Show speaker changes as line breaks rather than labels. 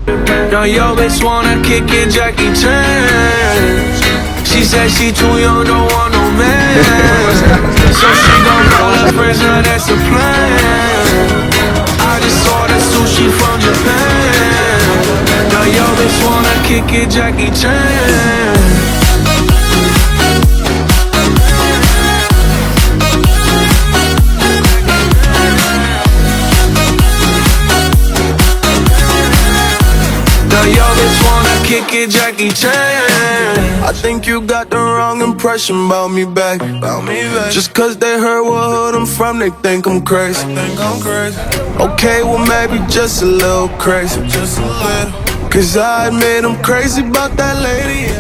Now yo bitch wanna kick it, Jackie Chan. She said she too young, don't want no man. So she gon' call her friends, now that's a plan. I just ordered sushi from Japan. Now yo bitch wanna kick it, Jackie Chan. Yo, bitch wanna kick it, Jackie Chan. I think you got the wrong impression about me back. Just cause they heard what hood I'm from, they think I'm crazy. Okay, well maybe just a little crazy. Cause I admit I'm crazy about that lady.